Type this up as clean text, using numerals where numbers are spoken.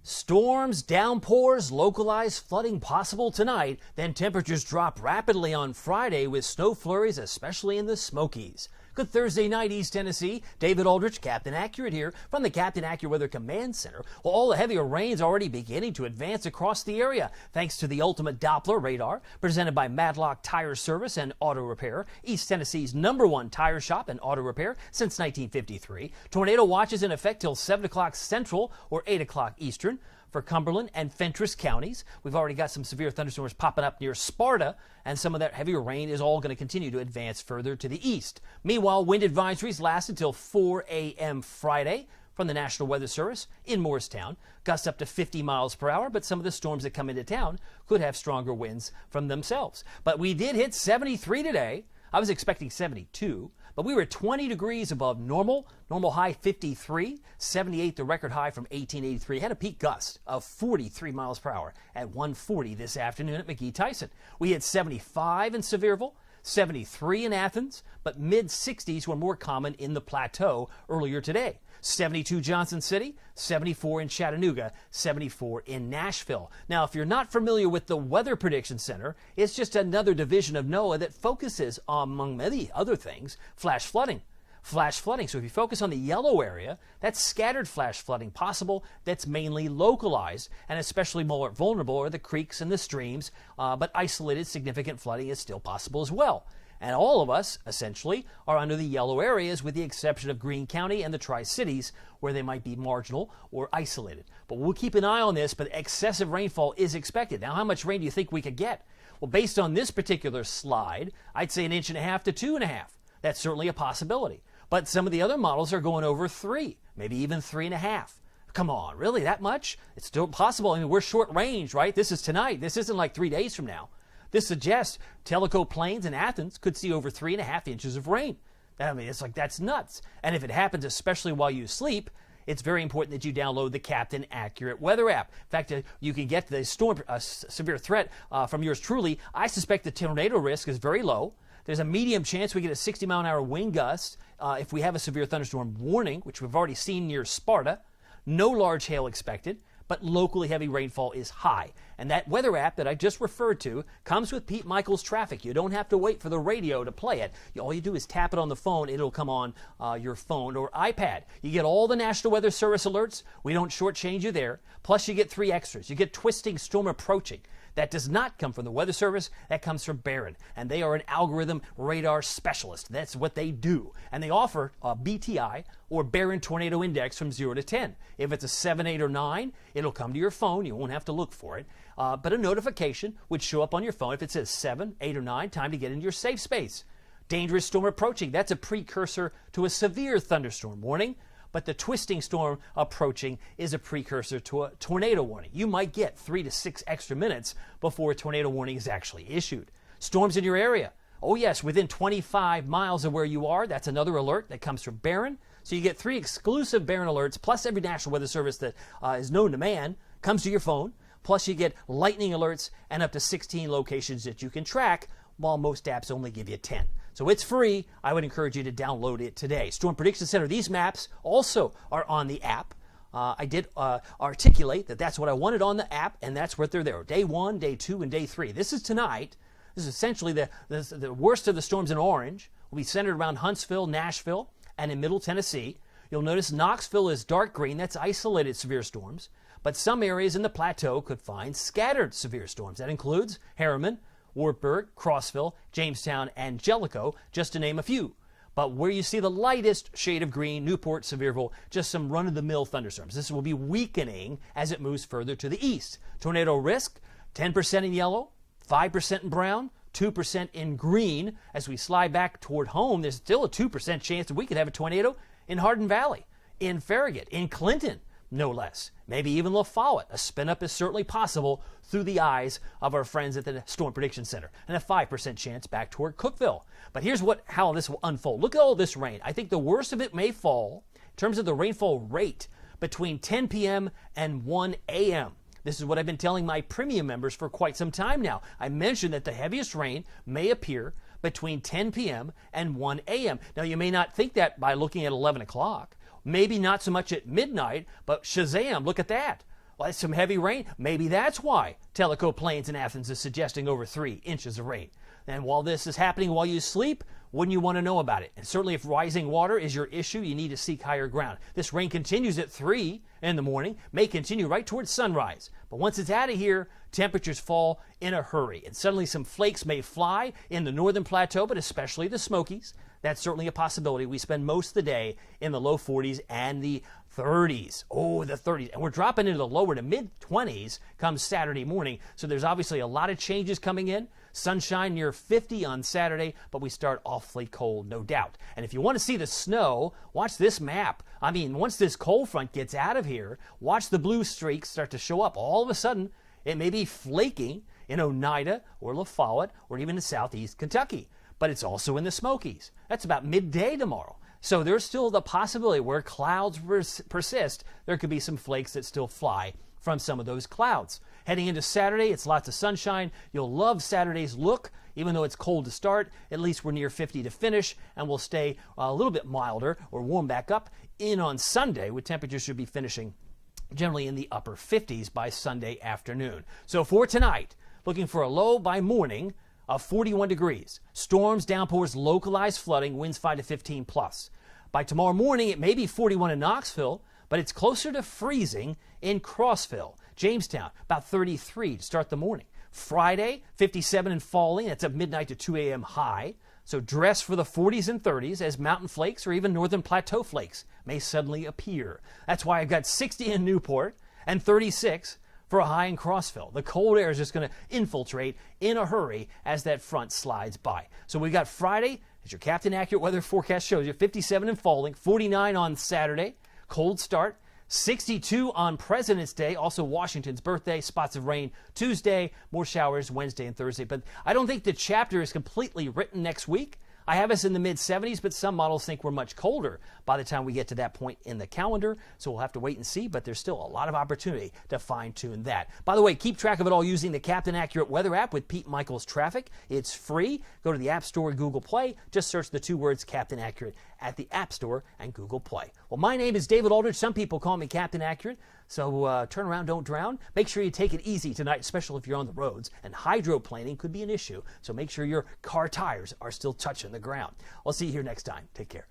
Storms, downpours, localized flooding possible tonight. Then temperatures drop rapidly on Friday with snow flurries, especially in the Smokies. Good Thursday night, East Tennessee. David Aldrich, Captain Accurate here from the Captain Accurate Weather Command Center. Well, all the heavier rain's already beginning to advance across the area thanks to the ultimate Doppler radar presented by Madlock Tire Service and Auto Repair, East Tennessee's #1 tire shop and auto repair since 1953. Tornado watches in effect till 7 o'clock Central or 8 o'clock Eastern. For Cumberland and Fentress counties. We've already got some severe thunderstorms popping up near Sparta, and some of that heavier rain is all going to continue to advance further to the east. Meanwhile, wind advisories last until 4 a.m. Friday from the National Weather Service in Morristown. Gusts up to 50 miles per hour, but some of the storms that come into town could have stronger winds from themselves. But we did hit 73 today. I was expecting 72, but we were 20 degrees above normal. Normal high 53, 78 the record high from 1883. Had a peak gust of 43 miles per hour at 1:40 this afternoon at McGee-Tyson. We had 75 in Sevierville, 73 in Athens, but mid-60s were more common in the plateau earlier today. 72 Johnson City, 74 in Chattanooga, 74 in Nashville. Now, if you're not familiar with the Weather Prediction Center, it's just another division of NOAA that focuses on, among many other things, flash flooding. Flash flooding. So if you focus on the yellow area, that's scattered flash flooding possible. That's mainly localized, and especially more vulnerable are the creeks and the streams, but isolated significant flooding is still possible as well. And all of us, essentially, are under the yellow areas with the exception of Greene County and the Tri-Cities, where they might be marginal or isolated. But we'll keep an eye on this, but excessive rainfall is expected. Now, how much rain do you think we could get? Well, based on this particular slide, I'd say 1.5 to 2.5 inches. That's certainly a possibility. But some of the other models are going over 3, maybe even 3.5. Come on, really, that much? It's still possible. I mean, we're short range, right? This is tonight. This isn't like 3 days from now. This suggests Tellico Plains and Athens could see over 3.5 inches of rain. I mean, it's like, that's nuts. And if it happens, especially while you sleep, it's very important that you download the Captain Accurate Weather app. In fact, you can get the storm severe threat from yours truly. I suspect the tornado risk is very low. There's a medium chance we get a 60-mile-an-hour wind gust if we have a severe thunderstorm warning, which we've already seen near Sparta. No large hail expected, but locally heavy rainfall is high. And that weather app that I just referred to comes with Pete Michaels Traffic. You don't have to wait for the radio to play it. All you do is tap it on the phone. It'll come on your phone or iPad. You get all the National Weather Service alerts. We don't shortchange you there. Plus, you get 3 extras. You get twisting storm approaching. That does not come from the Weather Service. That comes from Barron. And they are an algorithm radar specialist. That's what they do. And they offer a BTI or Barron Tornado Index from 0 to 10. If it's a 7, 8, or 9, it'll come to your phone. You won't have to look for it. But a notification would show up on your phone if it says 7, 8, or 9, time to get into your safe space. Dangerous storm approaching. That's a precursor to a severe thunderstorm warning. But the twisting storm approaching is a precursor to a tornado warning. You might get 3 to 6 extra minutes before a tornado warning is actually issued. Storms in your area. Oh yes, within 25 miles of where you are, that's another alert that comes from Barron. So you get 3 exclusive Barron alerts, plus every National Weather Service that is known to man comes to your phone. Plus you get lightning alerts and up to 16 locations that you can track, while most apps only give you 10. So it's free. I would encourage you to download it today. Storm Prediction Center, these maps also are on the app. I did articulate that that's what I wanted on the app, and that's what they're there. Day 1, Day 2, and Day 3. This is tonight. This is essentially the worst of the storms in orange. Will be centered around Huntsville, Nashville, and in Middle Tennessee. You'll notice Knoxville is dark green. That's isolated severe storms. But some areas in the plateau could find scattered severe storms. That includes Harriman, Wartburg, Crossville, Jamestown, and Jellicoe, just to name a few. But where you see the lightest shade of green, Newport, Sevierville, just some run-of-the-mill thunderstorms. This will be weakening as it moves further to the east. Tornado risk, 10% in yellow, 5% in brown, 2% in green. As we slide back toward home, there's still a 2% chance that we could have a tornado in Hardin Valley, in Farragut, in Clinton, no less. Maybe even La Follette. A spin-up is certainly possible through the eyes of our friends at the Storm Prediction Center. And a 5% chance back toward Cookeville. But here's how this will unfold. Look at all this rain. I think the worst of it may fall, in terms of the rainfall rate, between 10 p.m. and 1 a.m. This is what I've been telling my premium members for quite some time now. I mentioned that the heaviest rain may appear between 10 p.m. and 1 a.m. Now, you may not think that by looking at 11 o'clock. Maybe not so much at midnight, but shazam, look at that. Well, that's some heavy rain. Maybe that's why Tellico Plains in Athens is suggesting over 3 inches of rain. And while this is happening while you sleep, wouldn't you want to know about it? And certainly if rising water is your issue, you need to seek higher ground. This rain continues at 3 in the morning, may continue right towards sunrise. But once it's out of here, temperatures fall in a hurry. And suddenly some flakes may fly in the northern plateau, but especially the Smokies. That's certainly a possibility. We spend most of the day in the low 40s and the 30s. Oh, the 30s. And we're dropping into the lower to mid-20s come Saturday morning. So there's obviously a lot of changes coming in. Sunshine near 50 on Saturday, but we start awfully cold, no doubt. And if you want to see the snow, watch this map. I mean, once this cold front gets out of here, watch the blue streaks start to show up. All of a sudden, it may be flaking in Oneida or La Follette or even in southeast Kentucky. But it's also in the Smokies. That's about midday tomorrow. So there's still the possibility where clouds persist, there could be some flakes that still fly from some of those clouds. Heading into Saturday, it's lots of sunshine. You'll love Saturday's look. Even though it's cold to start, at least we're near 50 to finish, and we'll stay a little bit milder or warm back up in on Sunday, with temperatures should be finishing generally in the upper 50s by Sunday afternoon. So for tonight, looking for a low by morning of 41 degrees. Storms, downpours, localized flooding, winds 5 to 15 plus. By tomorrow morning, it may be 41 in Knoxville, but it's closer to freezing in Crossville. Jamestown, about 33 to start the morning. Friday, 57 and falling. That's at midnight to 2 a.m. high. So dress for the 40s and 30s as mountain flakes or even northern plateau flakes may suddenly appear. That's why I've got 60 in Newport and 36 for a high in Crossville. The cold air is just going to infiltrate in a hurry as that front slides by. So we've got Friday, as your Captain Accurate weather forecast shows you, 57 and falling, 49 on Saturday, cold start, 62 on President's Day, also Washington's birthday, spots of rain Tuesday, more showers Wednesday and Thursday. But I don't think the chapter is completely written next week. I have us in the mid-70s, but some models think we're much colder by the time we get to that point in the calendar. So we'll have to wait and see, but there's still a lot of opportunity to fine-tune that. By the way, keep track of it all using the Captain Accurate Weather app with Pete Michaels Traffic. It's free. Go to the App Store and Google Play. Just search the 2 words Captain Accurate at the App Store and Google Play. Well, my name is David Aldridge. Some people call me Captain Accurate. So turn around, don't drown. Make sure you take it easy tonight, especially if you're on the roads. And hydroplaning could be an issue. So make sure your car tires are still touching the ground. I'll see you here next time. Take care.